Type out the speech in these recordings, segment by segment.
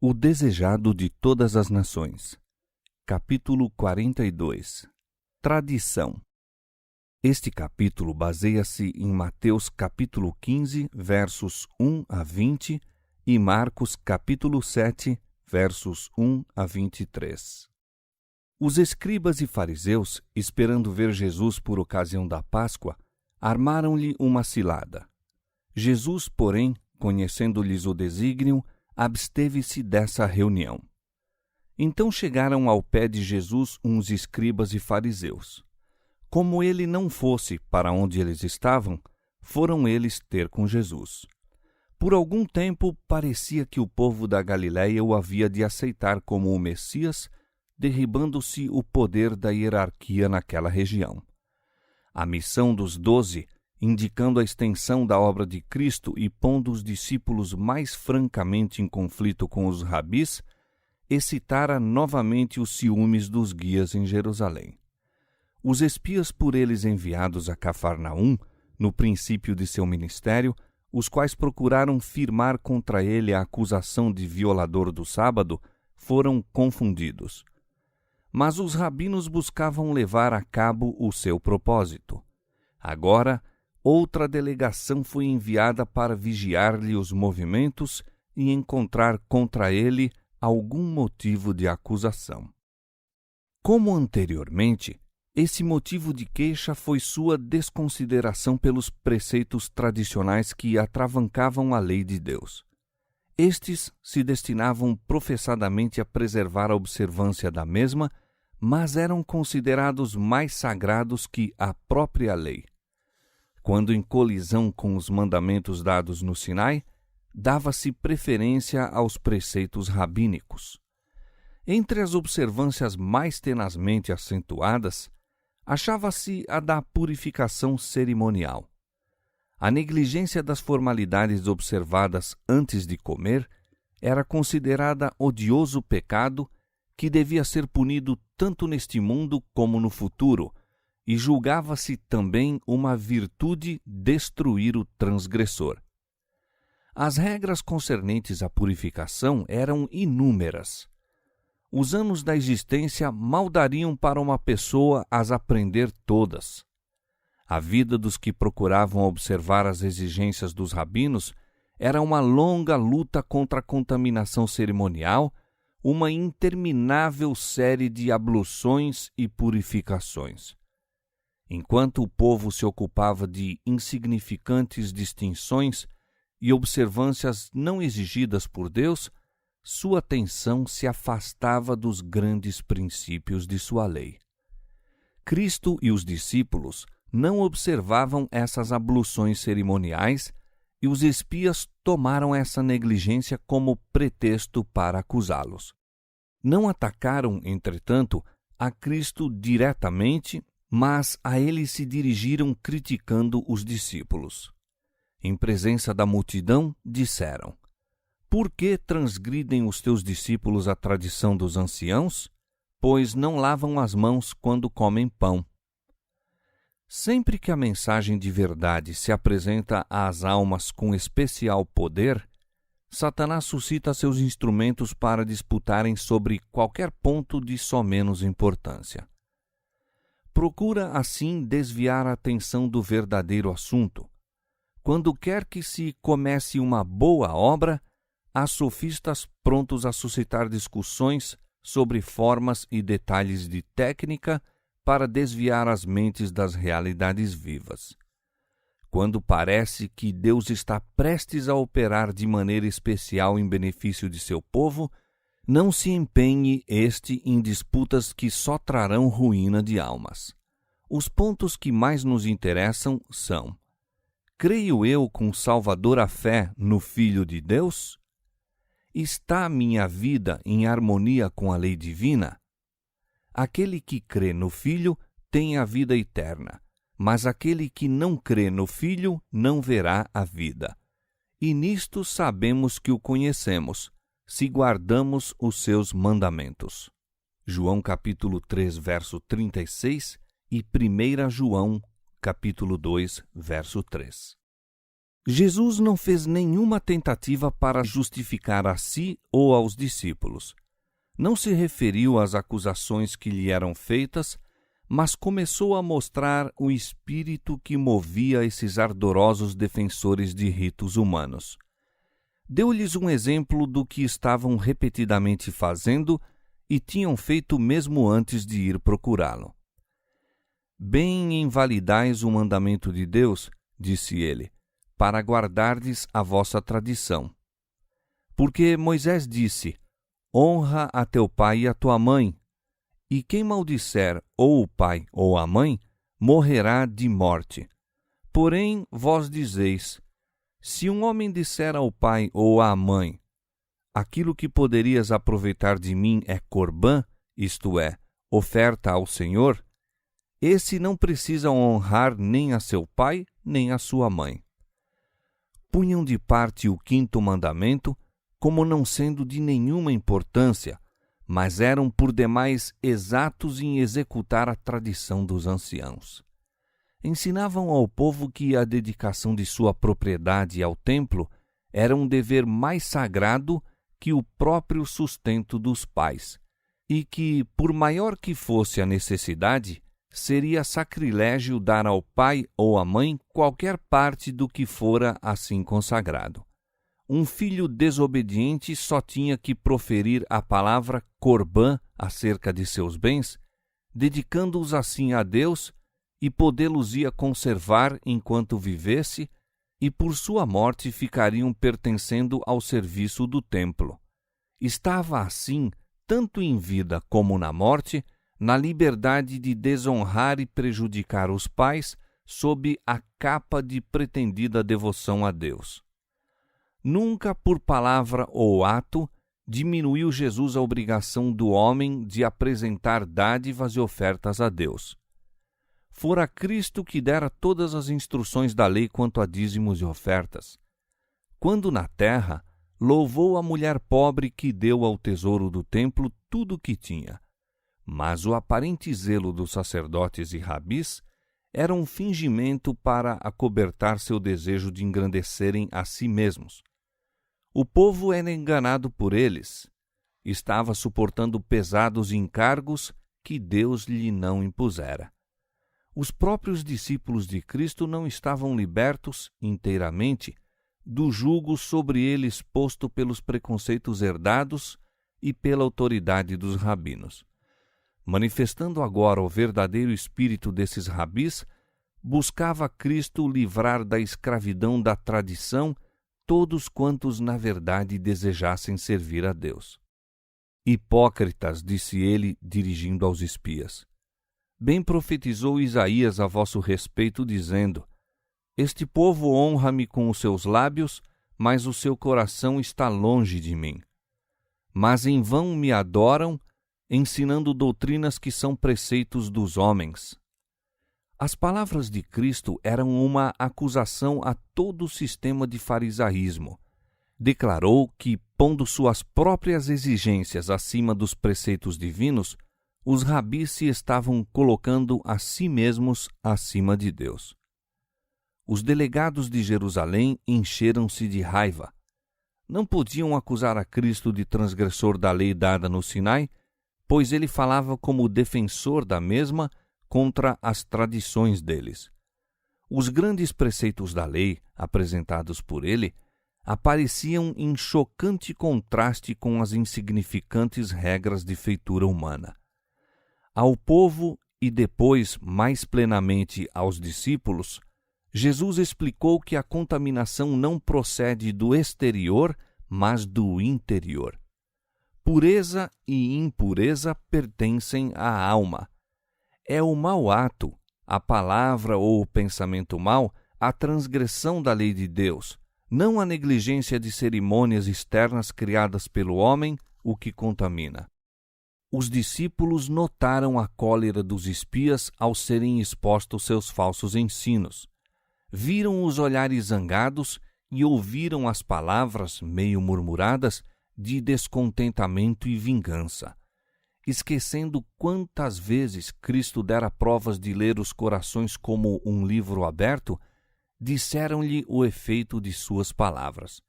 O desejado de todas as nações. Capítulo 42. Tradição. Este capítulo baseia-se em Mateus capítulo 15, versos 1 a 20 e Marcos capítulo 7, versos 1 a 23. Os escribas e fariseus, esperando ver Jesus por ocasião da Páscoa, armaram-lhe uma cilada. Jesus, porém, conhecendo-lhes o desígnio, absteve-se dessa reunião. Então chegaram ao pé de Jesus uns escribas e fariseus. Como ele não fosse para onde eles estavam, foram eles ter com Jesus. Por algum tempo parecia que o povo da Galiléia o havia de aceitar como o Messias, derribando-se o poder da hierarquia naquela região. A missão dos 12, indicando a extensão da obra de Cristo e pondo os discípulos mais francamente em conflito com os rabis, excitara novamente os ciúmes dos guias em Jerusalém. Os espias por eles enviados a Cafarnaum, no princípio de seu ministério, os quais procuraram firmar contra ele a acusação de violador do sábado, foram confundidos. Mas os rabinos buscavam levar a cabo o seu propósito. Agora, outra delegação foi enviada para vigiar-lhe os movimentos e encontrar contra ele algum motivo de acusação. Como anteriormente, esse motivo de queixa foi sua desconsideração pelos preceitos tradicionais que atravancavam a lei de Deus. Estes se destinavam professadamente a preservar a observância da mesma, mas eram considerados mais sagrados que a própria lei. Quando em colisão com os mandamentos dados no Sinai, dava-se preferência aos preceitos rabínicos. Entre as observâncias mais tenazmente acentuadas, achava-se a da purificação cerimonial. A negligência das formalidades observadas antes de comer era considerada odioso pecado que devia ser punido tanto neste mundo como no futuro, e julgava-se também uma virtude destruir o transgressor. As regras concernentes à purificação eram inúmeras. Os anos da existência mal dariam para uma pessoa as aprender todas. A vida dos que procuravam observar as exigências dos rabinos era uma longa luta contra a contaminação cerimonial, uma interminável série de abluções e purificações. Enquanto o povo se ocupava de insignificantes distinções e observâncias não exigidas por Deus, sua atenção se afastava dos grandes princípios de sua lei. Cristo e os discípulos não observavam essas abluções cerimoniais e os espias tomaram essa negligência como pretexto para acusá-los. Não atacaram, entretanto, a Cristo diretamente, mas a ele se dirigiram criticando os discípulos. Em presença da multidão, disseram: Por que transgridem os teus discípulos a tradição dos anciãos? Pois não lavam as mãos quando comem pão. Sempre que a mensagem de verdade se apresenta às almas com especial poder, Satanás suscita seus instrumentos para disputarem sobre qualquer ponto de só menos importância. Procura, assim, desviar a atenção do verdadeiro assunto. Quando quer que se comece uma boa obra, há sofistas prontos a suscitar discussões sobre formas e detalhes de técnica para desviar as mentes das realidades vivas. Quando parece que Deus está prestes a operar de maneira especial em benefício de seu povo, não se empenhe este em disputas que só trarão ruína de almas. Os pontos que mais nos interessam são: creio eu com salvadora fé no Filho de Deus? Está minha vida em harmonia com a lei divina? Aquele que crê no Filho tem a vida eterna, mas aquele que não crê no Filho não verá a vida. E nisto sabemos que o conhecemos, se guardamos os seus mandamentos. João capítulo 3, verso 36 e 1 João capítulo 2, verso 3. Jesus não fez nenhuma tentativa para justificar a si ou aos discípulos. Não se referiu às acusações que lhe eram feitas, mas começou a mostrar o espírito que movia esses ardorosos defensores de ritos humanos. Deu-lhes um exemplo do que estavam repetidamente fazendo e tinham feito mesmo antes de ir procurá-lo. Bem invalidais o mandamento de Deus, disse ele, para guardardes a vossa tradição. Porque Moisés disse, honra a teu pai e a tua mãe, e quem maldisser ou o pai ou a mãe, morrerá de morte. Porém, vós dizeis, se um homem disser ao pai ou à mãe, aquilo que poderias aproveitar de mim é corbã, isto é, oferta ao Senhor, esse não precisa honrar nem a seu pai nem a sua mãe. Punham de parte o 5º mandamento, como não sendo de nenhuma importância, mas eram por demais exatos em executar a tradição dos anciãos. Ensinavam ao povo que a dedicação de sua propriedade ao templo era um dever mais sagrado que o próprio sustento dos pais, e que, por maior que fosse a necessidade, seria sacrilégio dar ao pai ou à mãe qualquer parte do que fora assim consagrado. Um filho desobediente só tinha que proferir a palavra corbã acerca de seus bens, dedicando-os assim a Deus, e podê-los-ia conservar enquanto vivesse, e por sua morte ficariam pertencendo ao serviço do templo. Estava assim, tanto em vida como na morte, na liberdade de desonrar e prejudicar os pais sob a capa de pretendida devoção a Deus. Nunca por palavra ou ato diminuiu Jesus a obrigação do homem de apresentar dádivas e ofertas a Deus. Fora Cristo que dera todas as instruções da lei quanto a dízimos e ofertas. Quando na terra, louvou a mulher pobre que deu ao tesouro do templo tudo o que tinha. Mas o aparente zelo dos sacerdotes e rabis era um fingimento para acobertar seu desejo de engrandecerem a si mesmos. O povo era enganado por eles. Estava suportando pesados encargos que Deus lhe não impusera. Os próprios discípulos de Cristo não estavam libertos, inteiramente, do jugo sobre eles posto pelos preconceitos herdados e pela autoridade dos rabinos. Manifestando agora o verdadeiro espírito desses rabis, buscava Cristo livrar da escravidão da tradição todos quantos na verdade desejassem servir a Deus. Hipócritas, disse ele, dirigindo aos espias. Bem profetizou Isaías a vosso respeito, dizendo, este povo honra-me com os seus lábios, mas o seu coração está longe de mim. Mas em vão me adoram, ensinando doutrinas que são preceitos dos homens. As palavras de Cristo eram uma acusação a todo o sistema de farisaísmo. Declarou que, pondo suas próprias exigências acima dos preceitos divinos, os rabis se estavam colocando a si mesmos acima de Deus. Os delegados de Jerusalém encheram-se de raiva. Não podiam acusar a Cristo de transgressor da lei dada no Sinai, pois ele falava como defensor da mesma contra as tradições deles. Os grandes preceitos da lei, apresentados por ele, apareciam em chocante contraste com as insignificantes regras de feitura humana. Ao povo e depois, mais plenamente, aos discípulos, Jesus explicou que a contaminação não procede do exterior, mas do interior. Pureza e impureza pertencem à alma. É o mau ato, a palavra ou o pensamento mau, a transgressão da lei de Deus, não a negligência de cerimônias externas criadas pelo homem, o que contamina. Os discípulos notaram a cólera dos espias ao serem expostos seus falsos ensinos. Viram os olhares zangados e ouviram as palavras, meio murmuradas, de descontentamento e vingança. Esquecendo quantas vezes Cristo dera provas de ler os corações como um livro aberto, disseram-lhe o efeito de suas palavras.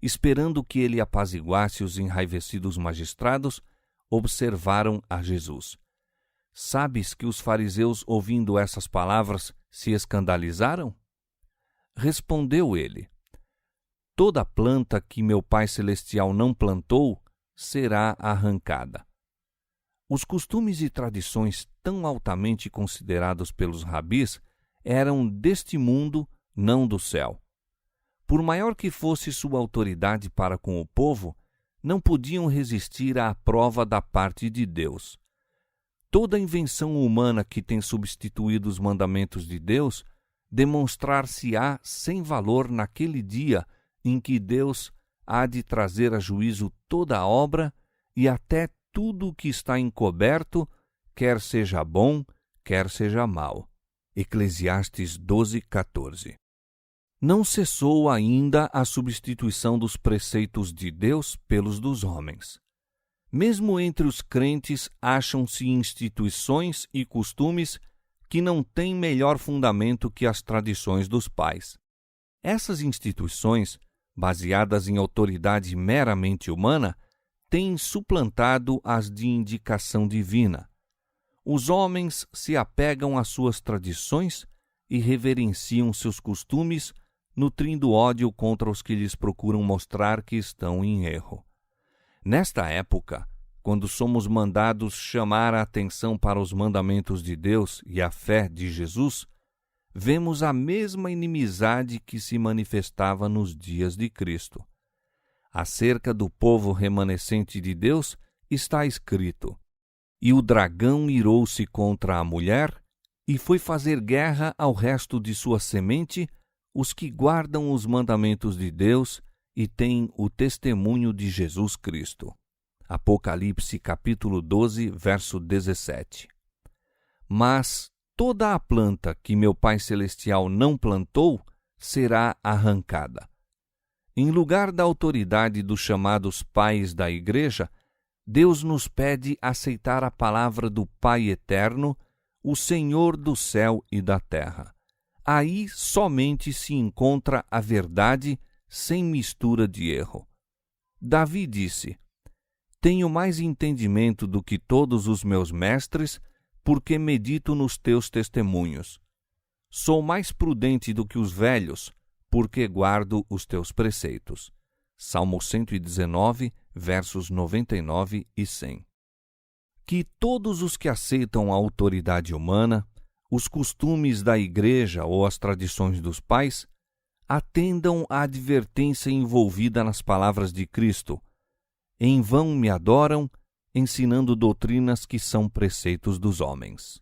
Esperando que ele apaziguasse os enraivecidos magistrados, observaram a Jesus. Sabes que os fariseus, ouvindo essas palavras, se escandalizaram? Respondeu ele: Toda planta que meu Pai Celestial não plantou será arrancada. Os costumes e tradições tão altamente considerados pelos rabis eram deste mundo, não do céu. Por maior que fosse sua autoridade para com o povo, não podiam resistir à prova da parte de Deus. Toda invenção humana que tem substituído os mandamentos de Deus demonstrar-se-á sem valor naquele dia em que Deus há de trazer a juízo toda a obra e até tudo o que está encoberto, quer seja bom, quer seja mau. Eclesiastes 12:14. Não cessou ainda a substituição dos preceitos de Deus pelos dos homens. Mesmo entre os crentes acham-se instituições e costumes que não têm melhor fundamento que as tradições dos pais. Essas instituições, baseadas em autoridade meramente humana, têm suplantado as de indicação divina. Os homens se apegam às suas tradições e reverenciam seus costumes, nutrindo ódio contra os que lhes procuram mostrar que estão em erro. Nesta época, quando somos mandados chamar a atenção para os mandamentos de Deus e a fé de Jesus, vemos a mesma inimizade que se manifestava nos dias de Cristo. Acerca do povo remanescente de Deus está escrito: E o dragão irou-se contra a mulher e foi fazer guerra ao resto de sua semente, os que guardam os mandamentos de Deus e têm o testemunho de Jesus Cristo. Apocalipse capítulo 12, verso 17. Mas toda a planta que meu Pai Celestial não plantou será arrancada. Em lugar da autoridade dos chamados pais da Igreja, Deus nos pede aceitar a palavra do Pai Eterno, o Senhor do céu e da terra. Aí somente se encontra a verdade sem mistura de erro. Davi disse: Tenho mais entendimento do que todos os meus mestres, porque medito nos teus testemunhos. Sou mais prudente do que os velhos, porque guardo os teus preceitos. Salmo 119, versos 99 e 100. Que todos os que aceitam a autoridade humana, os costumes da Igreja ou as tradições dos pais, atendam à advertência envolvida nas palavras de Cristo: Em vão me adoram, ensinando doutrinas que são preceitos dos homens.